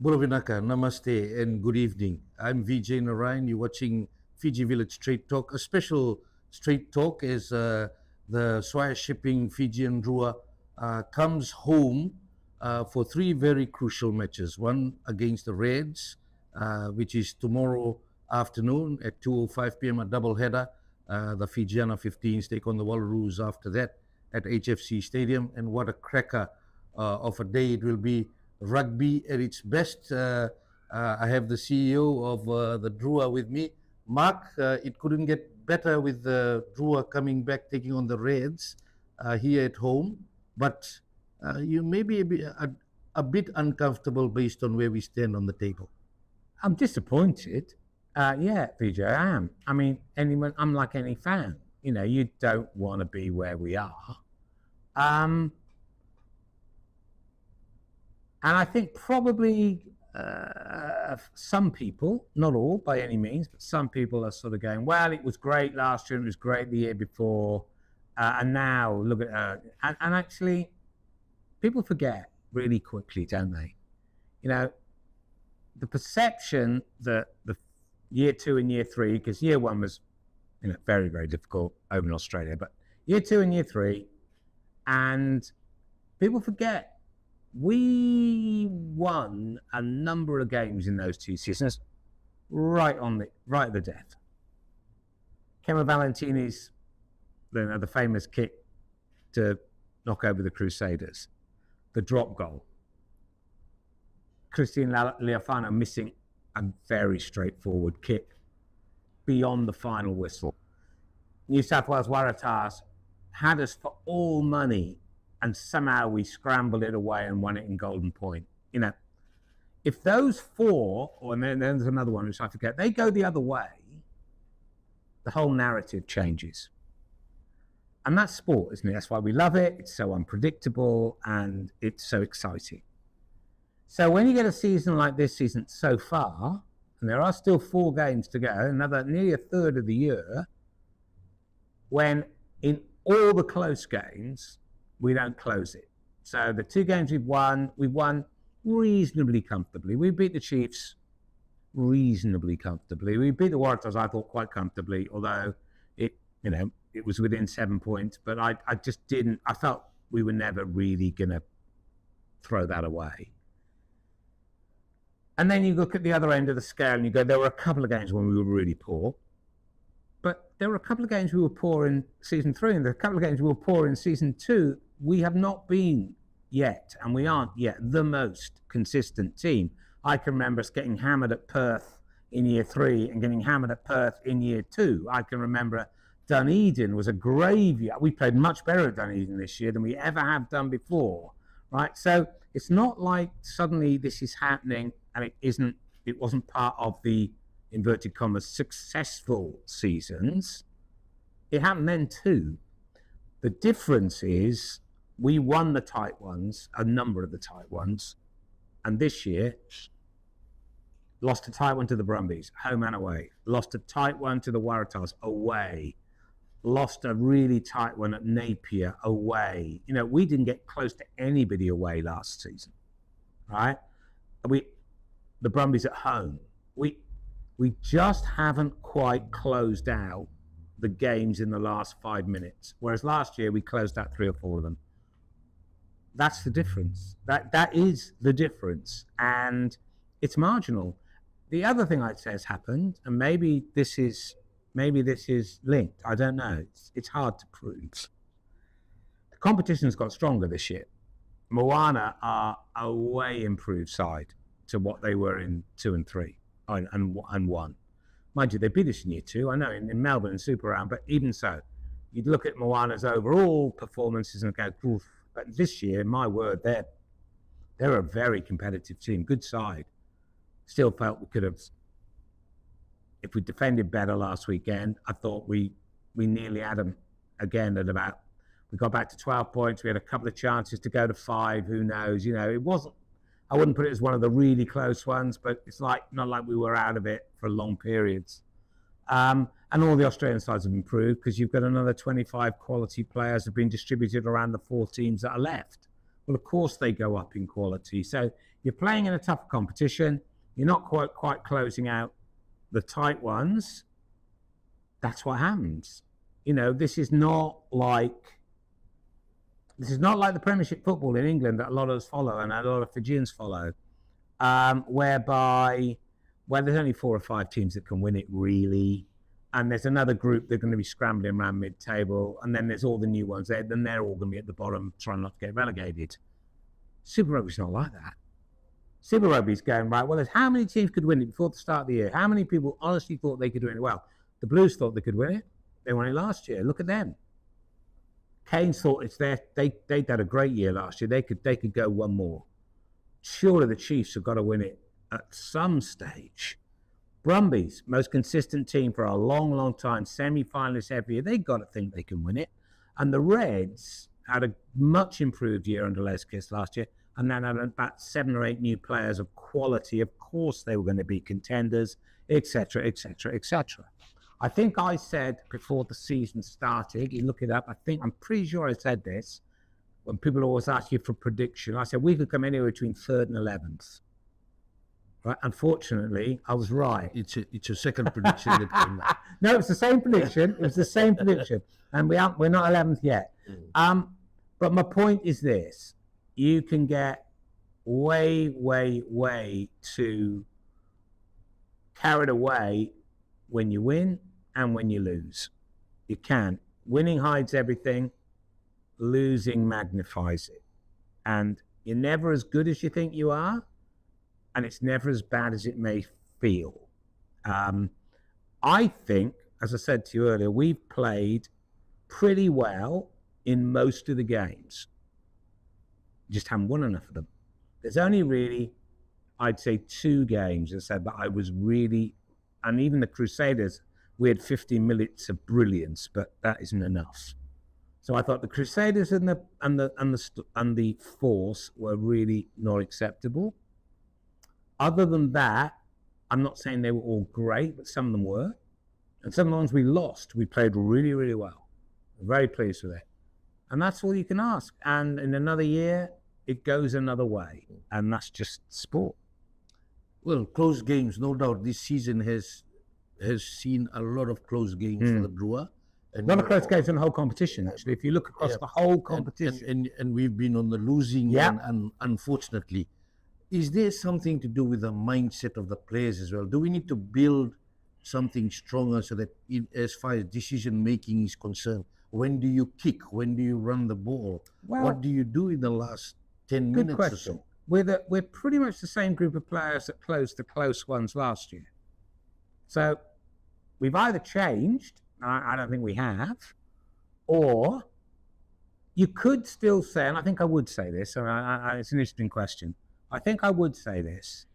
Buravinaka, namaste and good evening. I'm Vijay Narayan. You're watching Fiji Village Straight Talk. A special straight talk as the Swire Shipping Fijian Drua comes home for three very crucial matches. One against the Reds, which is tomorrow afternoon at 2:05 p.m. a double header. The Fijiana 15s take on the Wallaroos after that at HFC Stadium. And what a cracker of a day it will be. Rugby at its best. I have the CEO of the Drua with me. Mark, it couldn't get better with the Drua coming back, taking on the Reds here at home. But you may be a bit uncomfortable based on where we stand on the table. I'm disappointed. Yeah, Vijay, I am. I mean, I'm like any fan. You know, you don't want to be where we are. And I think probably some people, not all by any means, but some people are sort of going, well, it was great last year and it was great the year before. And now look at and actually, people forget really quickly, don't they? You know, the perception that the year 2 and year 3, because year 1 was, you know, very, very difficult over in Australia, but year 2 and year 3, and people forget we won a number of games in those 2 seasons, right at the death. Kemo Valentini's, the famous kick to knock over the Crusaders, the drop goal, Christian Leofano missing a very straightforward kick beyond the final whistle. New South Wales Waratahs had us for all money, and somehow we scrambled it away and won it in Golden Point. You know, if those 4, and then there's another one which I forget, they go the other way, the whole narrative changes. And that's sport, isn't it? That's why we love it. It's so unpredictable and it's so exciting. So when you get a season like this season so far, and there are still 4 games to go, another nearly a third of the year, when in all the close games, we don't close it. So the 2 games we've won reasonably comfortably. We beat the Chiefs reasonably comfortably. We beat the Waratahs, I thought, quite comfortably, although it was within 7 points. But I just didn't. I felt we were never really going to throw that away. And then you look at the other end of the scale and you go, there were a couple of games when we were really poor. But there were a couple of games we were poor in season 3, and there were a couple of games we were poor in season 2. We have not been yet, and we aren't yet, the most consistent team. I can remember us getting hammered at Perth in year 3 and getting hammered at Perth in year 2. I can remember Dunedin was a graveyard. We played much better at Dunedin this year than we ever have done before, right? So it's not like suddenly this is happening and it wasn't part of the inverted commas successful seasons. It happened then too. The difference is we won the tight ones, a number of the tight ones, and this year lost a tight one to the Brumbies, home and away, lost a tight one to the Waratahs, away, lost a really tight one at Napier, away. You know, we didn't get close to anybody away last season, right? The Brumbies at home, we just haven't quite closed out the games in the last 5 minutes. Whereas last year we closed out 3 or 4 of them. That's the difference. That is the difference. And it's marginal. The other thing I'd say has happened, and maybe this is linked. I don't know. It's hard to prove. The competition's got stronger this year. Moana are a way improved side to what they were in 2 and 3. And 1. Mind you, they beat us in year 2, I know, in Melbourne and Super Round, but even so, you'd look at Moana's overall performances and go, oof. But this year, my word, they're a very competitive team, good side. Still felt we could have, if we defended better last weekend, I thought we nearly had them again at about, we got back to 12 points, we had a couple of chances to go to 5, who knows, you know, it wasn't, I wouldn't put it as one of the really close ones, but it's not like we were out of it for long periods. And all the Australian sides have improved because you've got another 25 quality players have been distributed around the 4 teams that are left. Well, of course they go up in quality. So you're playing in a tough competition, you're not quite closing out the tight ones. That's what happens. You know, this is not like the Premiership football in England that a lot of us follow and a lot of Fijians follow, where there's only 4 or 5 teams that can win it really, and there's another group that are going to be scrambling around mid-table, and then there's all the new ones there. Then they're all going to be at the bottom, trying not to get relegated. Super Rugby's not like that. Super Rugby's going, right, well, there's how many teams could win it before the start of the year? How many people honestly thought they could win it? Well, the Blues thought they could win it. They won it last year. Look at them. Canes thought it's there. They'd had a great year last year. They could go one more. Surely the Chiefs have got to win it at some stage. Brumbies, most consistent team for a long, long time, semi-finalists every year. They've got to think they can win it. And the Reds had a much improved year under Les Kiss last year, and then had about 7 or 8 new players of quality. Of course, they were going to be contenders, etc., etc., etc. I think I said before the season started, you look it up, I'm pretty sure I said this, when people always ask you for prediction, I said we could come anywhere between 3rd and 11th. Right? Unfortunately, I was right. It's a second prediction that came out. No, it's the same prediction. It was the same prediction. And we're not 11th yet. But my point is this. You can get way too carried away when you win and when you lose. You can. Winning hides everything. Losing magnifies it. And you're never as good as you think you are. And it's never as bad as it may feel. I think, as I said to you earlier, we've played pretty well in most of the games. Just haven't won enough of them. There's only really, I'd say, 2 games, as I said, that I was really, and even the Crusaders, we had 50 minutes of brilliance, but that isn't enough. So I thought the Crusaders and the Force were really not acceptable. Other than that, I'm not saying they were all great, but some of them were. And some of the ones we lost, we played really, really well. I'm very pleased with it. And that's all you can ask. And in another year, it goes another way. And that's just sport. Well, close games, no doubt. This season has seen a lot of close games for the Drua. A lot of close games in the whole competition, actually. If you look across the whole competition. And we've been on the losing end, and unfortunately. Is there something to do with the mindset of the players as well? Do we need to build something stronger so that as far as decision making is concerned, when do you kick? When do you run the ball? Well, what do you do in the last 10 minutes question. or so? We're pretty much the same group of players that closed the close ones last year. So we've either changed, I don't think we have, or you could still say, and I think I would say this, it's an interesting question. I think I would say this.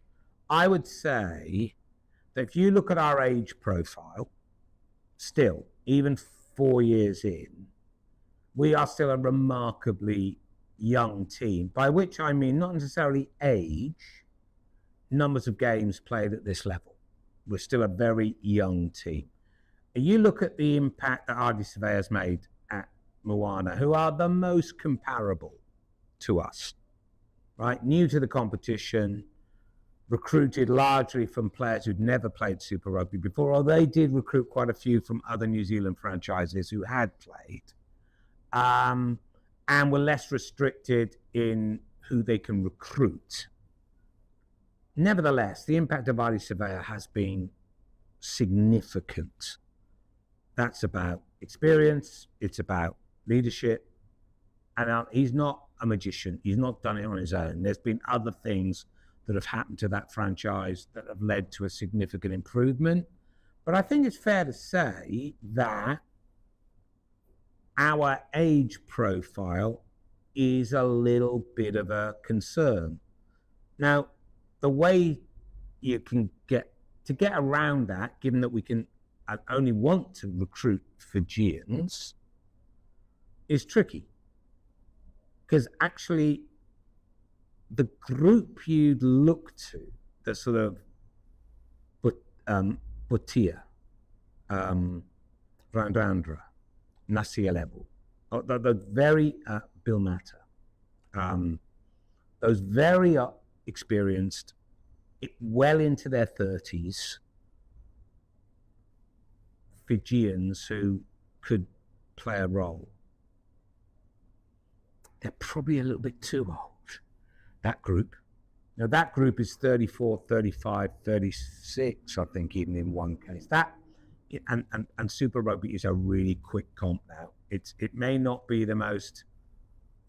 I would say that if you look at our age profile, still, even 4 years in, we are still a remarkably young team, by which I mean not necessarily age, numbers of games played at this level. We're still a very young team. And you look at the impact that RD Surveyors made at Moana, who are the most comparable to us. Right, new to the competition, recruited largely from players who'd never played Super Rugby before, or they did recruit quite a few from other New Zealand franchises who had played, and were less restricted in who they can recruit. Nevertheless, the impact of RD Surveyor has been significant. That's about experience, it's about leadership, and he's not a magician. He's not done it on his own. There's been other things that have happened to that franchise that have led to a significant improvement. But I think it's fair to say that our age profile is a little bit of a concern. Now, the way you can get around that, given that we can only want to recruit Fijians, is tricky. Because actually, the group you'd look to, the sort of Butia, Randandra, Nasia level, the very Bill Matter, those very experienced, well into their 30s, Fijians who could play a role. They're probably a little bit too old, that group. Now, that group is 34, 35, 36, I think, even in one case. And Super Rugby is a really quick comp now. It may not be the most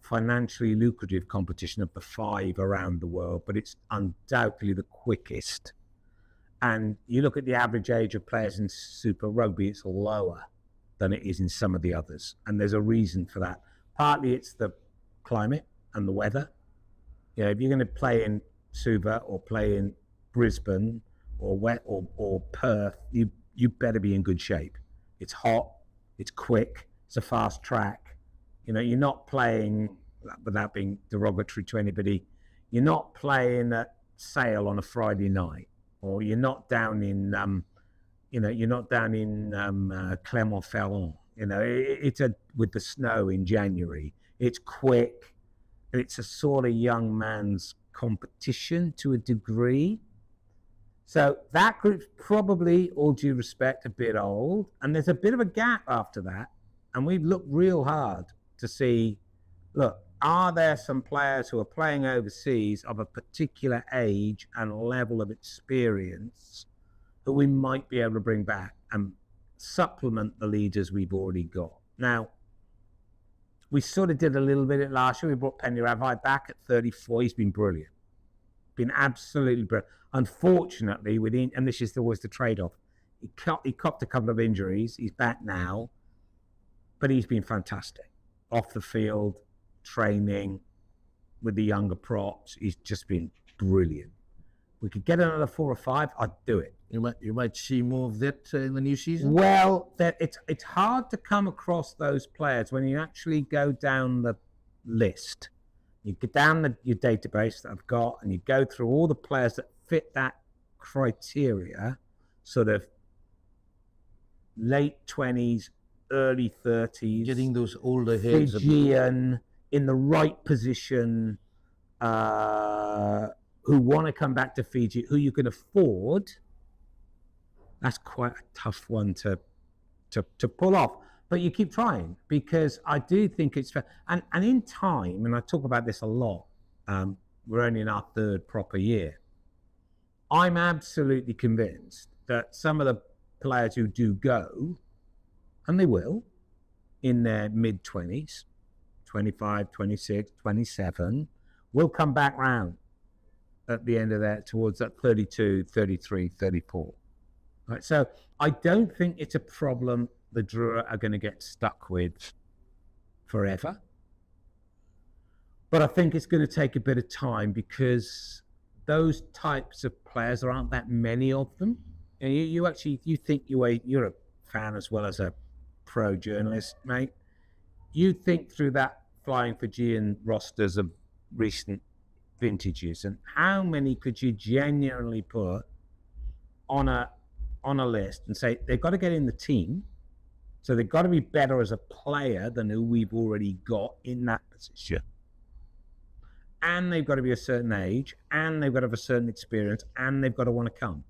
financially lucrative competition of the 5 around the world, but it's undoubtedly the quickest. And you look at the average age of players in Super Rugby, it's lower than it is in some of the others. And there's a reason for that. Partly it's the climate and the weather. You know, if you're going to play in Suva or play in Brisbane or Perth, you better be in good shape. It's hot, it's quick, it's a fast track. You know, you're not playing, without being derogatory to anybody, you're not playing at Sale on a Friday night, or you're not down in, Clermont-Ferrand. You know, it's with the snow in January. It's quick. It's a sort of young man's competition to a degree. So that group's probably, all due respect, a bit old. And there's a bit of a gap after that. And we've looked real hard to see, look, are there some players who are playing overseas of a particular age and level of experience that we might be able to bring back and supplement the leaders we've already got? Now, we sort of did a little bit of it last year. We brought Penny Ravai back at 34. He's been brilliant. Been absolutely brilliant. Unfortunately, and this is always the trade-off, he copped a couple of injuries. He's back now, but he's been fantastic. Off the field, training with the younger props. He's just been brilliant. We could get another 4 or 5, I'd do it. You might see more of that in the new season? Well, it's hard to come across those players when you actually go down the list. You get down your database that I've got, and you go through all the players that fit that criteria, sort of late 20s, early 30s. Getting those older heads. Fijian, in the right position, who want to come back to Fiji, who you can afford. That's quite a tough one to pull off. But you keep trying, because I do think it's fair. And in time, and I talk about this a lot, we're only in our 3rd proper year. I'm absolutely convinced that some of the players who do go, and they will, in their mid-20s, 25, 26, 27, will come back round at the end of that, towards that 32, 33, 34. Right, so I don't think it's a problem the Drua are going to get stuck with forever. But I think it's going to take a bit of time, because those types of players, there aren't that many of them. And you think you're a fan as well as a pro journalist, mate. You think through that flying Fijian rosters of recent vintages, and how many could you genuinely put on a list and say they've got to get in the team, so they've got to be better as a player than who we've already got in that position, and they've got to be a certain age, and they've got to have a certain experience, and they've got to want to come.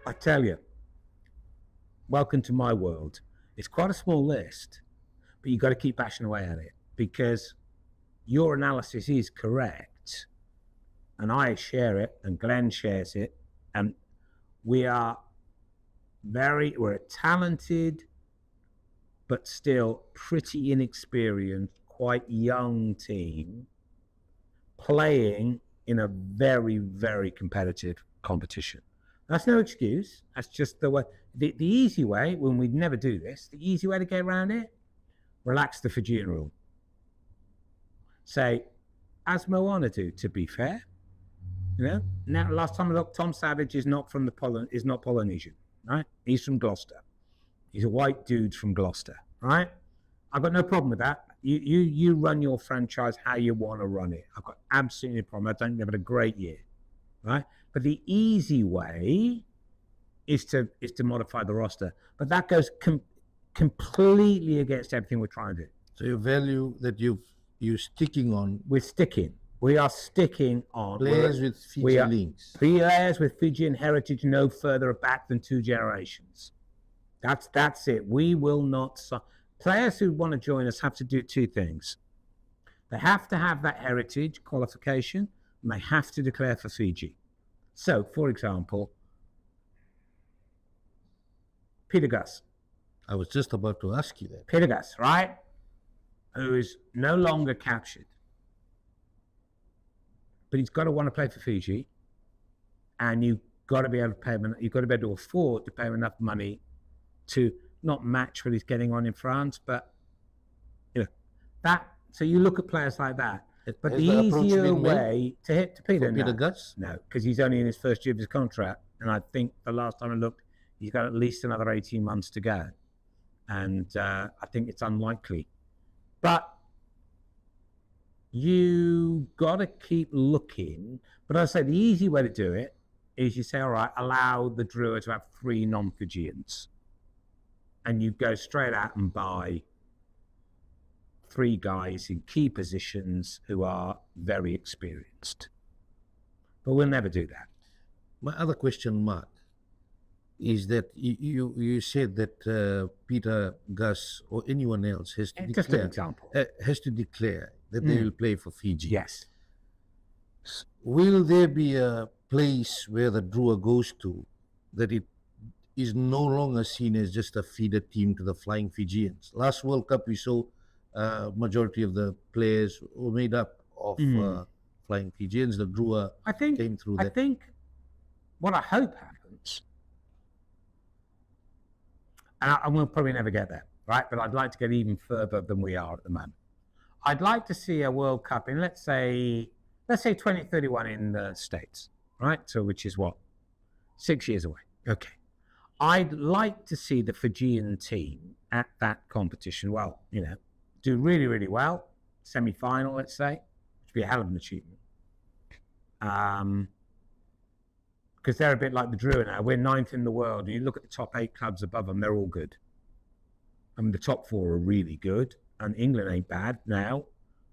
I tell you, welcome to my world. It's quite a small list, but you've got to keep bashing away at it, because your analysis is correct, and I share it, and Glenn shares it, and we're a talented, but still pretty inexperienced, quite young team playing in a very, very competitive competition. That's no excuse. That's just the way. The easy way, when we'd never do this, the easy way to get around it, relax the Fijian rule. Say, as Moana do, to be fair. You know, now last time I looked, Tom Savage is not Polynesian, right? He's from Gloucester. He's a white dude from Gloucester, right? I've got no problem with that. You run your franchise how you want to run it. I've got absolutely no problem. I think they've had a great year, right? But the easy way is to modify the roster. But that goes completely against everything we're trying to do. So your value that you're sticking on. We're sticking. We are sticking on. Players with we Fiji are- links. Players with Fijian heritage no further back than 2 generations. That's it. We will not. Players who want to join us have to do 2 things. They have to have that heritage qualification, and they have to declare for Fiji. So, for example, Peter Gus. I was just about to ask you that. Peter Gus, right? Who is no longer captured. But he's got to want to play for Fiji, and you've got to be able to pay him. You've got to be able to afford to pay him enough money to not match what he's getting on in France, but that. So you look at players like that. But Has the the approach easier been made way to hit to Peter, for Peter no, Gus? no, because he's only in his first year of his contract, and I think the last time I looked, he's got at least another 18 months to go, and I think it's unlikely. But you got to keep looking. But I say the easy way to do it is you say, all right, allow the Drua to have 3 non-Fijians, and you go straight out and buy 3 guys in key positions who are very experienced. But we'll never do that. My other question, Mark, is that you said that Peter Gus or anyone else has to Just an example. declare that they will play for Fiji. Yes. Will there be a place where the Drua goes to that it is no longer seen as just a feeder team to the Flying Fijians? Last World Cup, we saw majority of the players were made up of Flying Fijians. The Drua came through that. I think what I hope happens, and we'll probably never get there, right? But I'd like to get even further than we are at the moment. I'd like to see a World Cup in, let's say 2031 in the States, right? So which is what? 6 years away. Okay. I'd like to see the Fijian team at that competition, do really, really well. Semi-final, let's say, which would be a hell of an achievement. Because they're a bit like the Drua now. We're 9th in the world. And you look at the top 8 clubs above them, they're all good. I mean, the top 4 are really good. And England ain't bad now.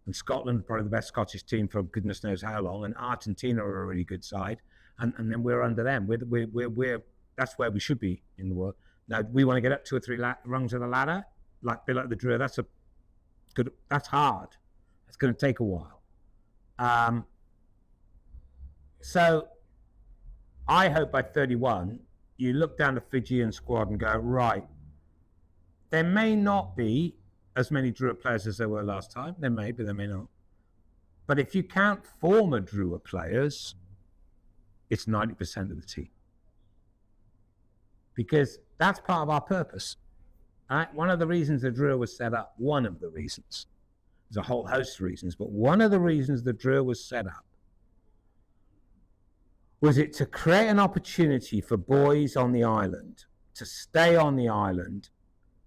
And Scotland, probably the best Scottish team for goodness knows how long. And Argentina are a really good side. And then we're under them. We're that's where we should be in the world. Now, we want to get up 2 or 3 rungs of the ladder, like the Drua. That's hard. It's going to take a while. So I hope by 31, you look down the Fijian squad and go, right, there may not be as many Drua players as there were last time. There may, but there may not. But if you count former Drua players, it's 90% of the team. Because that's part of our purpose. Right? One of the reasons the Drua was set up, one of the reasons, there's a whole host of reasons, but one of the reasons the Drua was set up was it to create an opportunity for boys on the island to stay on the island,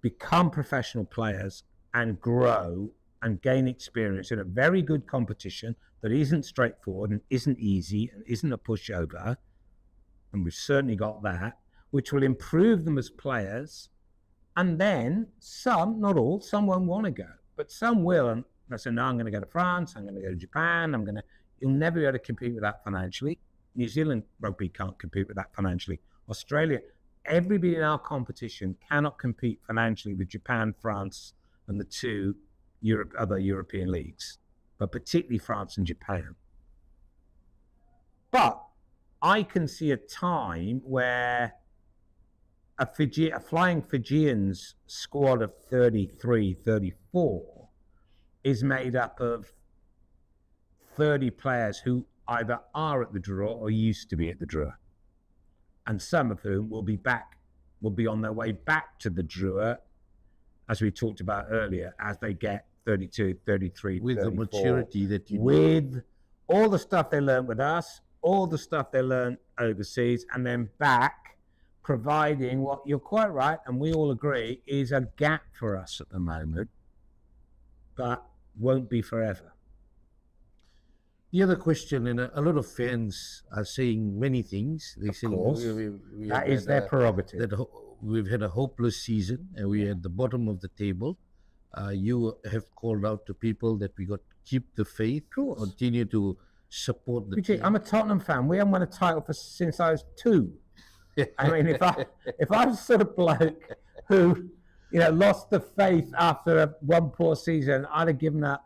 become professional players, and grow and gain experience in a very good competition that isn't straightforward and isn't easy and isn't a pushover. And we've certainly got that, which will improve them as players. And then some, not all, some won't want to go, but some will. And they say, no, I'm going to go to France, I'm going to go to Japan, you'll never be able to compete with that financially. New Zealand rugby can't compete with that financially. Australia, everybody in our competition cannot compete financially with Japan, France, and the 2 other European leagues, but particularly France and Japan. But I can see a time where a Flying Fijians squad of 33, 34 is made up of 30 players who either are at the Drua or used to be at the Drua. And some of whom will be on their way back to the Drua, as we talked about earlier, as they get 32, 33, with 34, the maturity that you with all the stuff they learned with us, all the stuff they learned overseas, and then back, providing what you're quite right, and we all agree, is a gap for us at the moment, but won't be forever. The other question, and a lot of fans are saying many things. They say That is their prerogative. That we've had a hopeless season and we're at the bottom of the table. You have called out to people that we got to keep the faith, course. continue to support the Vijay, team. I'm a Tottenham fan. We haven't won a title since I was 2. I mean, if I was sort of bloke who, lost the faith after one poor season, I'd have given up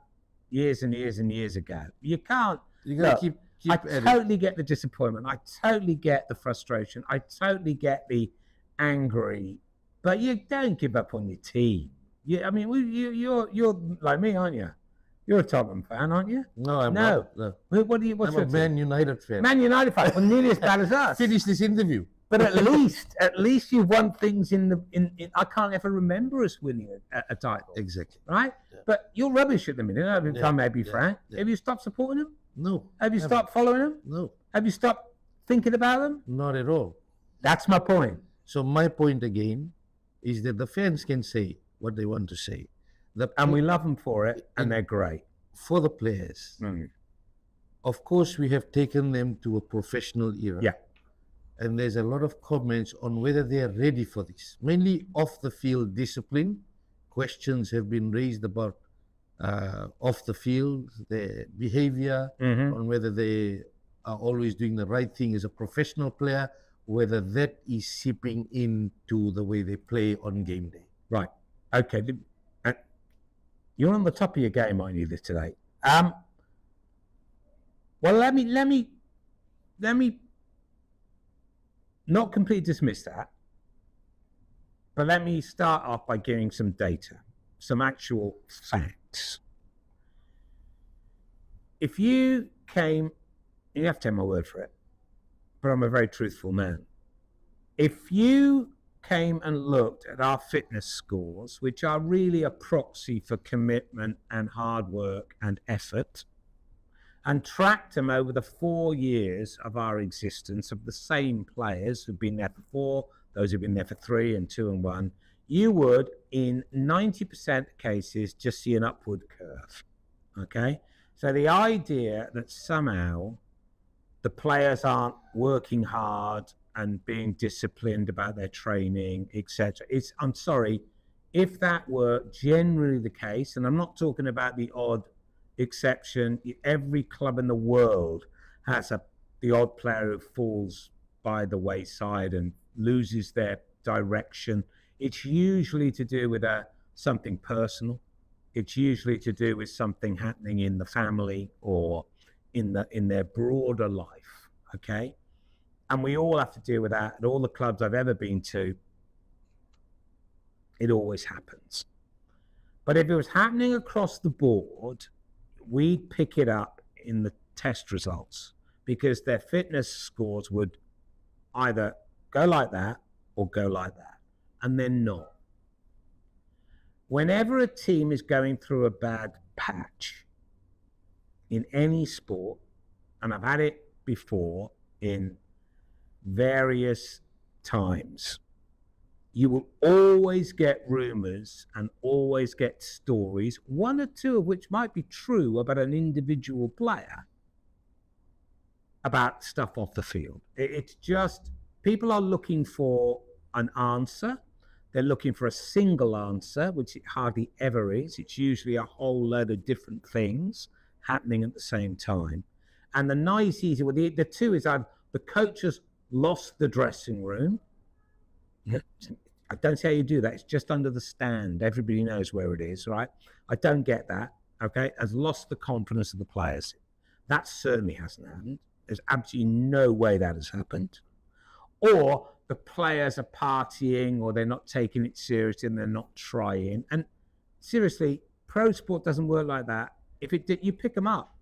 years and years and years ago. You can't. You got to Look, keep I at it. totally get the disappointment. I totally get the frustration. I totally get the angry. But you don't give up on your team. I mean, you're like me, aren't you? You're a Tottenham fan, aren't you? No, I'm No. not. No. What do you? What's I'm a your Man team? United fan. Man United fan. Well, nearly as bad as us. Finish this interview. But at least you've won things in I can't ever remember us winning a title, Exactly. right? Yeah. But you're rubbish at the minute. If I may be frank. yeah. Have you stopped supporting them? No. Have you never. stopped following them? No, Have you stopped thinking about them? not at all. That's my point. So my point again is that the fans can say what they want to say. And we love them for it, and they're great. For the players, of course, we have taken them to a professional era. Yeah. And there's a lot of comments on whether they are ready for this. Mainly off the field discipline. Questions have been raised about off the field, their behavior, on whether they are always doing the right thing as a professional player, whether that is seeping into the way they play on game day. Right. Okay. You're on the top of your game, aren't you, this today? Well, let me not completely dismiss that, but let me start off by giving some data, some actual facts. If you came, you have to take my word for it, but I'm a very truthful man. If you came and looked at our fitness scores, which are really a proxy for commitment and hard work and effort, and tracked them over the 4 years of our existence of the same players who've been there for 4, those who've been there for 3 and 2 and 1, you would, in 90% of cases, just see an upward curve. Okay? So the idea that somehow the players aren't working hard and being disciplined about their training, etc. I'm sorry, if that were generally the case, and I'm not talking about the odd exception, every club in the world has the odd player who falls by the wayside and loses their direction. It's usually to do with something personal. It's usually to do with something happening in the family or in their broader life, okay? And we all have to deal with that. At all the clubs I've ever been to, it always happens. But if it was happening across the board, we'd pick it up in the test results because their fitness scores would either go like that or go like that, and they're not. Whenever a team is going through a bad patch in any sport, and I've had it before in various times, you will always get rumors and always get stories, 1 or 2 of which might be true about an individual player, about stuff off the field. It's just, people are looking for an answer. They're looking for a single answer, which it hardly ever is. It's usually a whole load of different things happening at the same time. And the nice, easy, well, the 2 is the coaches lost the dressing room. I don't see how you do that. It's just under the stand. Everybody knows where it is, right? I don't get that, okay? Has lost the confidence of the players. That certainly hasn't happened. There's absolutely no way that has happened. Or the players are partying or they're not taking it seriously and they're not trying. And seriously, pro sport doesn't work like that. If it did, you pick them up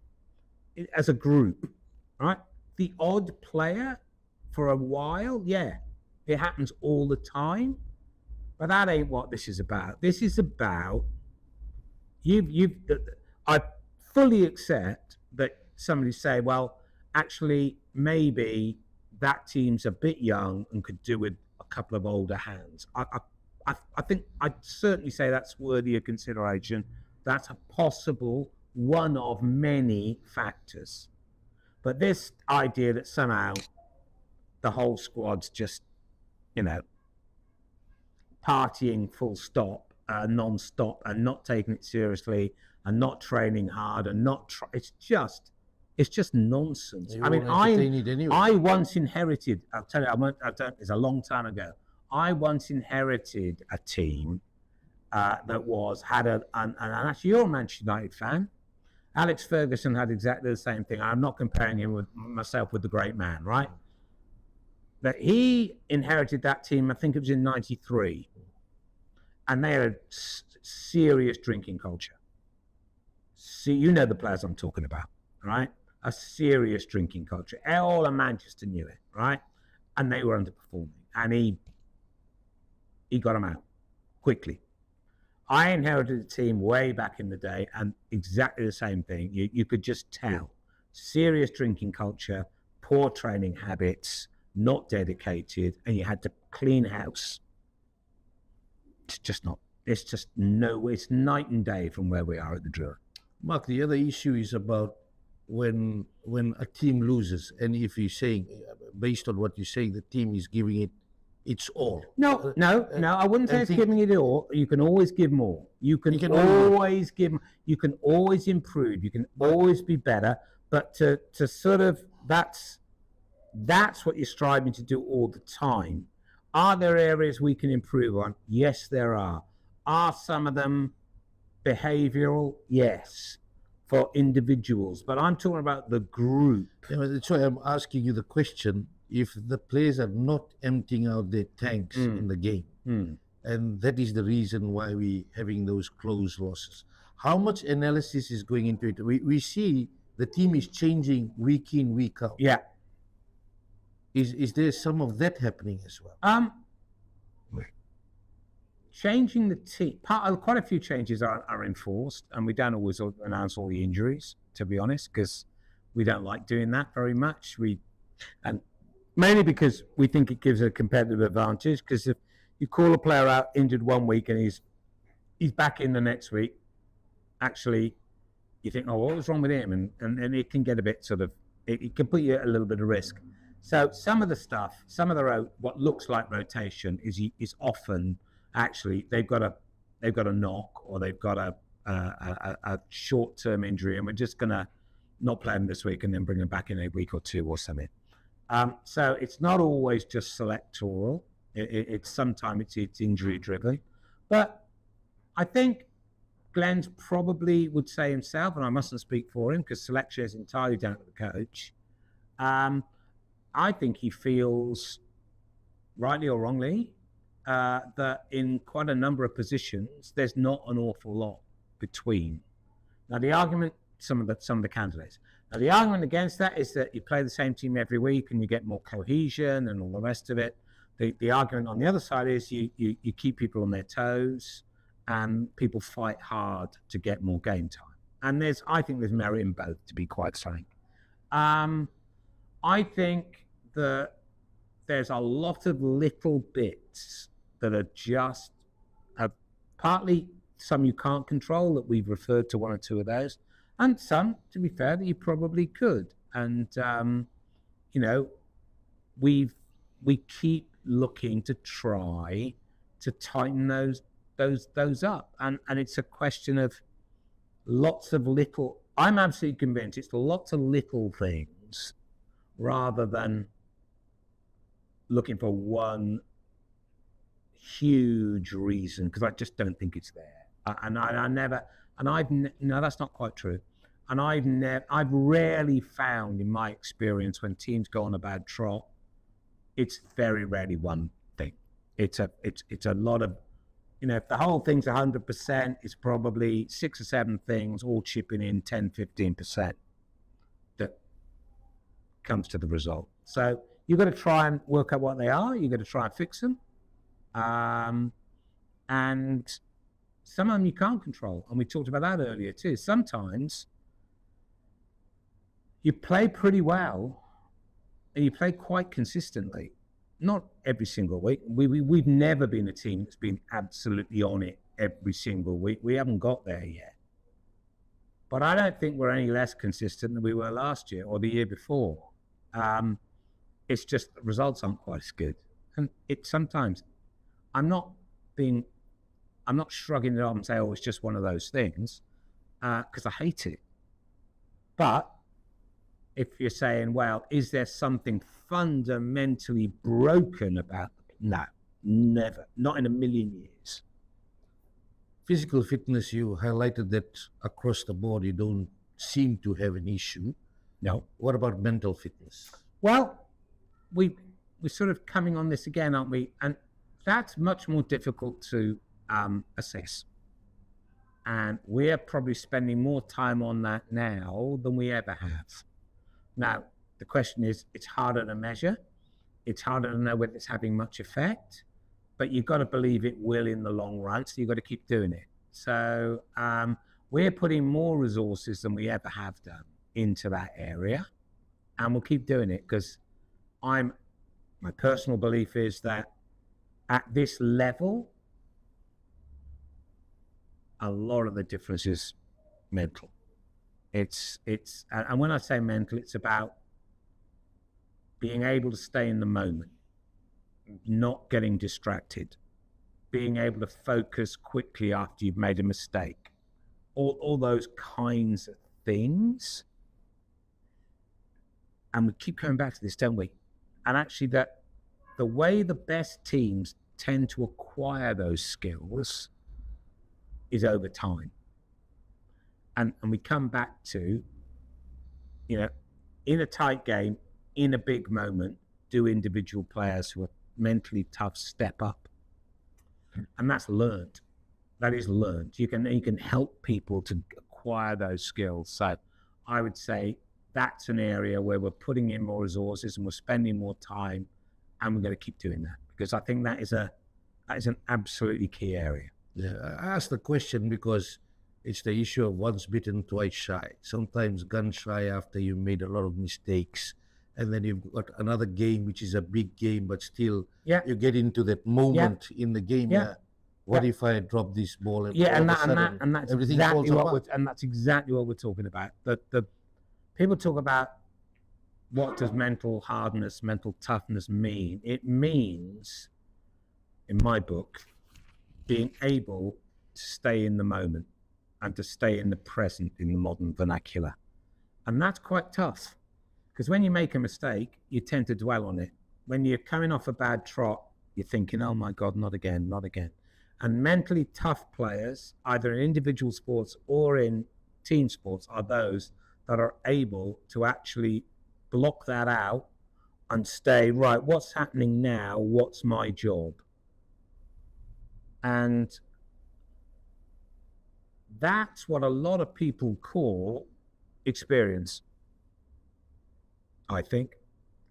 as a group, right? The odd player for a while, yeah, it happens all the time, but that ain't what this is about. This is about I fully accept that somebody say, well, actually, maybe that team's a bit young and could do with a couple of older hands. I think I'd certainly say that's worthy of consideration. That's a possible one of many factors. But this idea that somehow the whole squad's just, partying full stop non-stop and not taking it seriously and not training hard and it's just nonsense. You I mean, won't entertain it anyway. I once inherited, I'll tell you, it's a long time ago. I once inherited a team that and actually you're a Manchester United fan. Alex Ferguson had exactly the same thing. I'm not comparing him with myself with the great man, right? But he inherited that team, I think it was in 93. And they had a serious drinking culture. See, you know the players I'm talking about, right? A serious drinking culture. All of Manchester knew it, right? And they were underperforming. And he got them out quickly. I inherited a team way back in the day, and exactly the same thing. You could just tell. Serious drinking culture, poor training habits, not dedicated, and you had to clean house. It's night and day from where we are at the Drua. Mark, the other issue is about when a team loses, and if you're saying, based on what you're saying, the team is giving it its all. No, I wouldn't say it's giving it all. You can always give more. You can always give. You can always improve. You can always be better. But to sort of that's what you're striving to do all the time. Are there areas we can improve on? Yes, there are. Are some of them behavioural? Yes, for individuals. But I'm talking about the group. Yeah, that's why I'm asking you the question. If the players are not emptying out their tanks in the game, and that is the reason why we're having those close losses. How much analysis is going into it? We see the team is changing week in, week out. Yeah. Is there some of that happening as well? Changing the team, quite a few changes are enforced, and we don't always announce all the injuries, to be honest, because we don't like doing that very much. Mainly because we think it gives a competitive advantage, because if you call a player out injured one week and he's back in the next week, actually you think, oh, what was wrong with him? And it can get a bit it can put you at a little bit of risk. So some of the stuff, what looks like rotation is often actually they've got a knock, or they've got a short-term injury, and we're just going to not play them this week and then bring them back in a week or two or something. So it's not always just selectoral. It's sometimes it's injury driven. But I think Glenn's probably would say himself, and I mustn't speak for him because selection is entirely down to the coach. I think he feels, rightly or wrongly, that in quite a number of positions there's not an awful lot between. Now the argument, some of the candidates. Now, the argument against that is that you play the same team every week and you get more cohesion and all the rest of it. The argument on the other side is you keep people on their toes and people fight hard to get more game time. And I think there's merit in both, to be quite frank. I think that there's a lot of little bits that are just partly some you can't control, that we've referred to one or two of those. And some, to be fair, that you probably could. And, we keep looking to try to tighten those up. And it's a question of lots of little, I'm absolutely convinced it's lots of little things rather than looking for one huge reason, because I just don't think it's there. No, that's not quite true. And I've rarely found, in my experience, when teams go on a bad trot, it's very rarely one thing. It's a lot of, if the whole thing's 100%, it's probably 6 or 7 things all chipping in 10, 15% that comes to the result. So you've got to try and work out what they are. You've got to try and fix them. And some of them you can't control. And we talked about that earlier too. Sometimes you play pretty well and you play quite consistently. Not every single week. We've never been a team that's been absolutely on it every single week. We haven't got there yet. But I don't think we're any less consistent than we were last year or the year before. It's just the results aren't quite as good. And sometimes, I'm not being I'm not shrugging it off and saying, oh, it's just one of those things, because I hate it. But if you're saying, well, is there something fundamentally broken about it? No, never. Not in a million years. Physical fitness, you highlighted that across the board you don't seem to have an issue. No. What about mental fitness? Well, we're sort of coming on this again, aren't we? And that's much more difficult to assess. And we're probably spending more time on that now than we ever have. Now, the question is, it's harder to measure. It's harder to know whether it's having much effect, but you've got to believe it will in the long run. So you've got to keep doing it. So we're putting more resources than we ever have done into that area. And we'll keep doing it because my personal belief is that at this level, a lot of the difference is mental. And when I say mental, it's about being able to stay in the moment, not getting distracted, being able to focus quickly after you've made a mistake, all those kinds of things. And we keep coming back to this, don't we? And actually, that the way the best teams tend to acquire those skills is over time. And we come back to, in a tight game, in a big moment, do individual players who are mentally tough step up? And that's learned. That is learned. You can help people to acquire those skills. So I would say that's an area where we're putting in more resources and we're spending more time, and we're going to keep doing that because I think that is an absolutely key area. Yeah, I asked the question because it's the issue of once bitten, twice shy. Sometimes gun shy after you made a lot of mistakes, and then you've got another game which is a big game, but still you get into that moment in the game. What if I drop this ball? And that's exactly what we're talking about. The people talk about what does mental hardness, mental toughness mean? It means, in my book, being able to stay in the moment and to stay in the present in the modern vernacular. And that's quite tough because when you make a mistake, you tend to dwell on it. When you're coming off a bad trot, you're thinking, oh my God, not again, not again. And mentally tough players, either in individual sports or in team sports, are those that are able to actually block that out and stay, right, what's happening now? What's my job? And that's what a lot of people call experience, I think.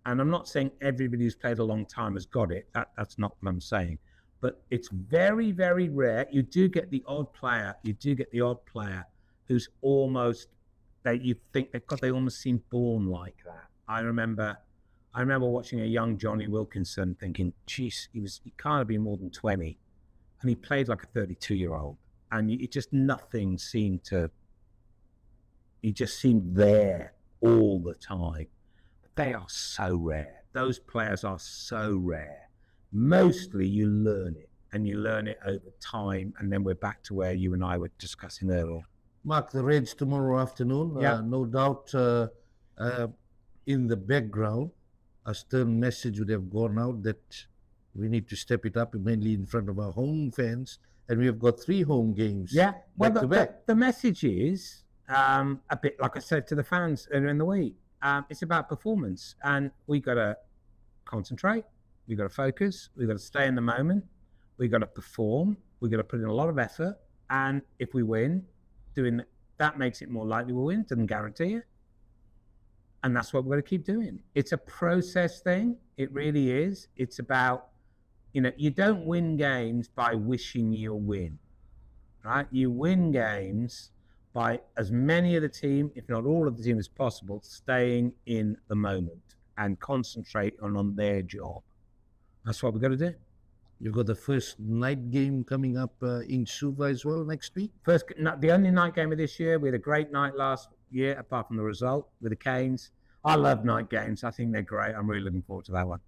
And I'm not saying everybody who's played a long time has got it. That's not what I'm saying. But it's very, very rare. You do get the odd player. Who's almost, that you think they almost seem born like that. I remember watching a young Johnny Wilkinson thinking, geez, he can't have been more than 20. And he played like a 32-year-old. And it just he just seemed there all the time. But they are so rare. Those players are so rare. Mostly you learn it, and you learn it over time. And then we're back to where you and I were discussing earlier. Mark, the Reds tomorrow afternoon, no doubt in the background, a stern message would have gone out that we need to step it up, mainly in front of our home fans. And we have got 3 home games. Yeah, well, back to back. The message is a bit like I said to the fans earlier in the week. It's about performance, and we got to concentrate. We got to focus. We got to stay in the moment. We got to perform. We got to put in a lot of effort. And if we win, doing that makes it more likely we'll win. Doesn't guarantee it. And that's what we're going to keep doing. It's a process thing. It really is. It's about, you don't win games by wishing you'll win, right? You win games by as many of the team, if not all of the team as possible, staying in the moment and concentrate on their job. That's what we've got to do. You've got the first night game coming up in Suva as well next week. The only night game of this year. We had a great night last year, apart from the result with the Canes. I love night games. I think they're great. I'm really looking forward to that one.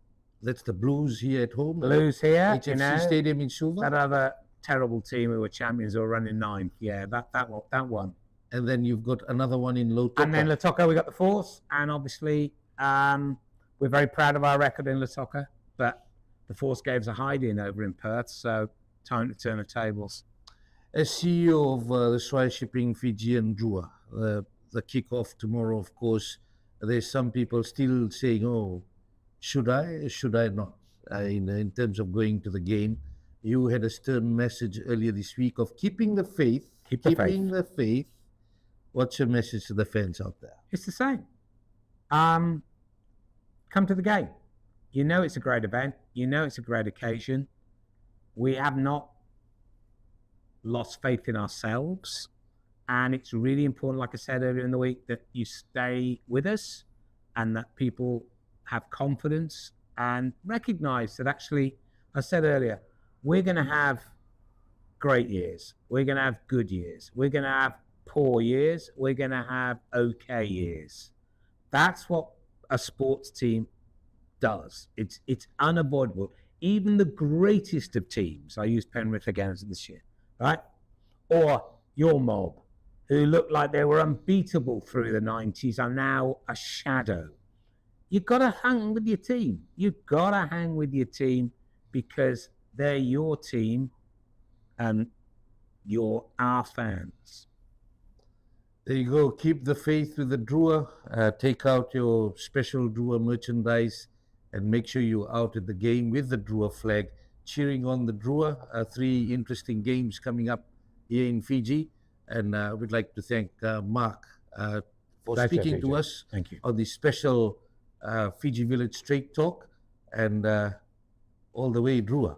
That's the Blues here at home. Blues here, HFC Stadium in Suva. That other terrible team who were champions who were running 9th. Yeah, that one. And then you've got another one in Lautoka. And then Lautoka, we got the 4th. And obviously, we're very proud of our record in Lautoka. But the 4th gave us a hiding over in Perth. So time to turn the tables. As CEO of the Swire Shipping Fiji and Drua, the kick-off tomorrow, of course, there's some people still saying, oh, should I not? In terms of going to the game, you had a stern message earlier this week of keeping the faith. Keeping the faith. What's your message to the fans out there? It's the same. Come to the game. You know it's a great event. You know it's a great occasion. We have not lost faith in ourselves. And it's really important, like I said earlier in the week, that you stay with us and that people have confidence and recognize that actually, I said earlier, we're going to have great years. We're going to have good years. We're going to have poor years. We're going to have okay years. That's what a sports team does. It's unavoidable. Even the greatest of teams, I used Penrith against this year, right? Or your mob, who looked like they were unbeatable through the 90s, are now a shadow. You've got to hang with your team. You've got to hang with your team because they're your team and you're our fans. There you go. Keep the faith with the Drua. Take out your special Drua merchandise and make sure you're out at the game with the Drua flag, cheering on the Drua. 3 interesting games coming up here in Fiji. And we'd like to thank Mark for speaking to us on this special Fiji Village Straight Talk and all the way Drua.